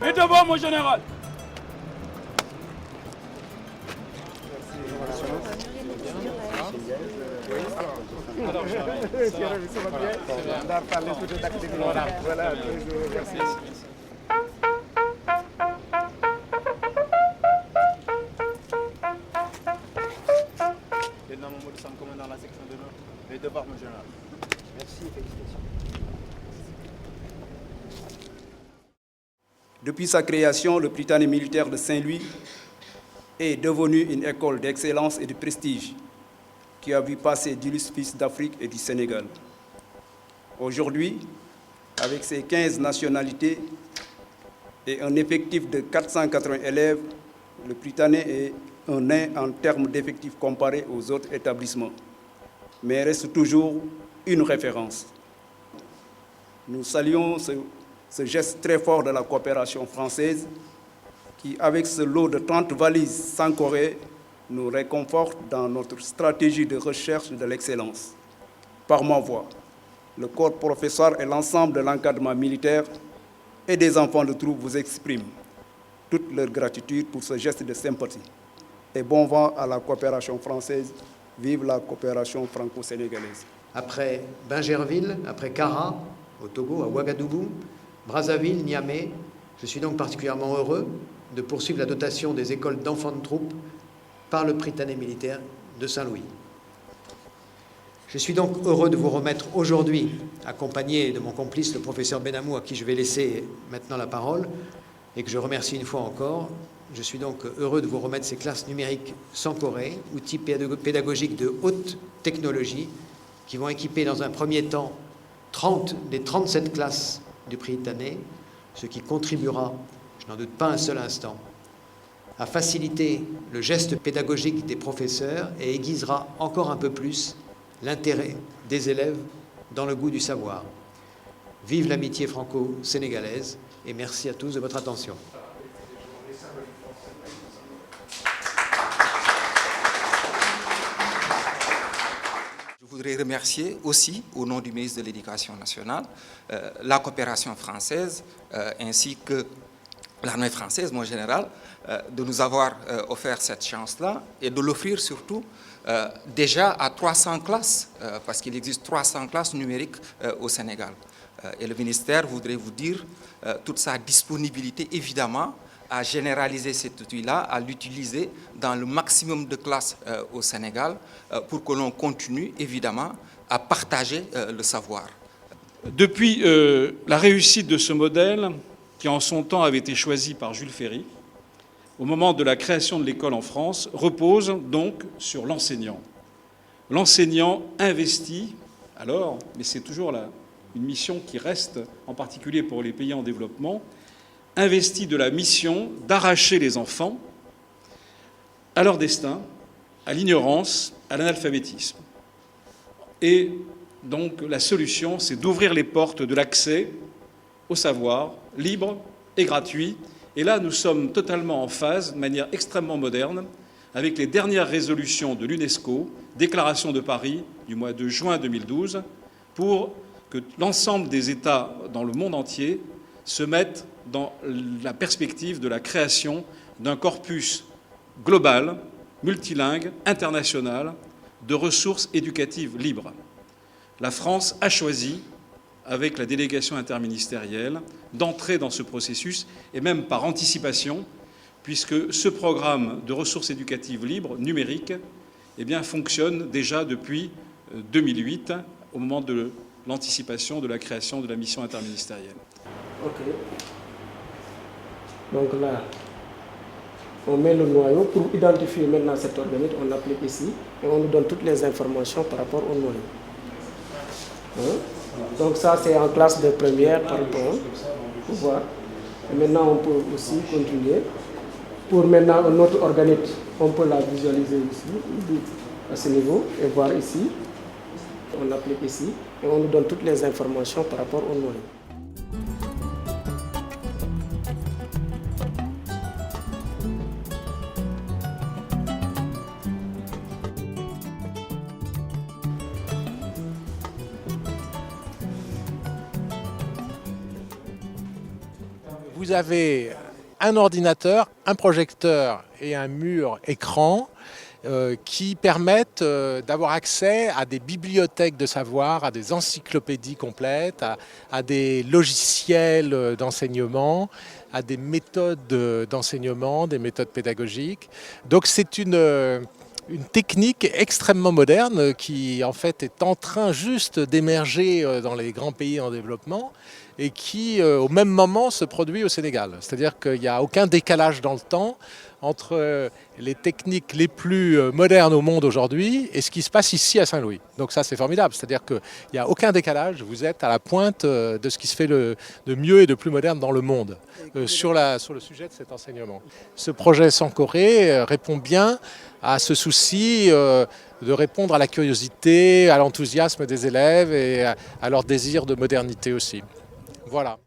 Et devant mon général. Alors, j'arrive. Ça va bien. On a parlé tout de tactique. Voilà, merci. Lieutenant Mamadou Sam, commandant la section de l'eau. Et devant mon général. Merci, félicitations. Depuis sa création, le Prytanée militaire de Saint-Louis est devenu une école d'excellence et de prestige qui a vu passer d'illustres fils d'Afrique et du Sénégal. Aujourd'hui, avec ses 15 nationalités et un effectif de 480 élèves, le Prytanée est un nain en termes d'effectifs comparés aux autres établissements, mais reste toujours une référence. Nous saluons ce geste très fort de la coopération française qui, avec ce lot de 30 valises sans Corée, nous réconforte dans notre stratégie de recherche de l'excellence. Par ma voix, le corps professeur et l'ensemble de l'encadrement militaire et des enfants de troupe vous expriment toute leur gratitude pour ce geste de sympathie. Et bon vent à la coopération française. Vive la coopération franco-sénégalaise. Après Bingerville, après Kara, au Togo, à Ouagadougou, Brazzaville, Niamey, je suis donc particulièrement heureux de poursuivre la dotation des écoles d'enfants de troupe par le Prytanée militaire de Saint-Louis. Je suis donc heureux de vous remettre aujourd'hui, accompagné de mon complice, le professeur Benamou, à qui je vais laisser maintenant la parole, et que je remercie une fois encore. Je suis donc heureux de vous remettre ces classes numériques sans Corée, outils pédagogiques de haute technologie, qui vont équiper dans un premier temps 30 des 37 classes du Prytanée, ce qui contribuera, je n'en doute pas un seul instant, à faciliter le geste pédagogique des professeurs et aiguisera encore un peu plus l'intérêt des élèves dans le goût du savoir. Vive l'amitié franco-sénégalaise et merci à tous de votre attention. Je voudrais remercier aussi, au nom du ministre de l'Éducation nationale, la coopération française ainsi que l'armée française, mon général, de nous avoir offert cette chance-là et de l'offrir surtout déjà à 300 classes, parce qu'il existe 300 classes numériques au Sénégal. Et le ministère voudrait vous dire toute sa disponibilité, évidemment, à généraliser cet outil-là, à l'utiliser dans le maximum de classes au Sénégal pour que l'on continue, évidemment, à partager le savoir. Depuis la réussite de ce modèle, qui en son temps avait été choisi par Jules Ferry, au moment de la création de l'école en France, repose donc sur l'enseignant. L'enseignant investit, alors, mais c'est toujours une mission qui reste, en particulier pour les pays en développement, investi de la mission d'arracher les enfants à leur destin, à l'ignorance, à l'analphabétisme. Et donc la solution, c'est d'ouvrir les portes de l'accès au savoir, libre et gratuit. Et là, nous sommes totalement en phase, de manière extrêmement moderne, avec les dernières résolutions de l'UNESCO, Déclaration de Paris du mois de juin 2012, pour que l'ensemble des États dans le monde entier se mettent dans la perspective de la création d'un corpus global, multilingue, international, de ressources éducatives libres. La France a choisi, avec la délégation interministérielle, d'entrer dans ce processus, et même par anticipation, puisque ce programme de ressources éducatives libres, numériques, eh bien, fonctionne déjà depuis 2008, au moment de l'anticipation de la création de la mission interministérielle. Ok. Donc là, on met le noyau. Pour identifier maintenant cet organisme, on applique ici et on nous donne toutes les informations par rapport au noyau. Hein? Donc ça, c'est en classe de première par point, pour voir. Et maintenant, on peut aussi continuer. Pour maintenant un autre organisme, on peut la visualiser ici, à ce niveau, et voir ici. On applique ici et on nous donne toutes les informations par rapport au noyau. vous avez un ordinateur, un projecteur et un mur écran qui permettent d'avoir accès à des bibliothèques de savoir, à des encyclopédies complètes, à des logiciels d'enseignement, à des méthodes d'enseignement, des méthodes pédagogiques. Donc c'est une technique extrêmement moderne qui en fait est en train juste d'émerger dans les grands pays en développement et qui au même moment se produit au Sénégal. C'est-à-dire qu'il n'y a aucun décalage dans le temps entre les techniques les plus modernes au monde aujourd'hui et ce qui se passe ici à Saint-Louis. Donc ça c'est formidable, c'est-à-dire qu'il n'y a aucun décalage, vous êtes à la pointe de ce qui se fait de mieux et de plus moderne dans le monde sur le sujet de cet enseignement. Ce projet Sankoré répond bien à ce souci de répondre à la curiosité, à l'enthousiasme des élèves et à leur désir de modernité aussi. Voilà.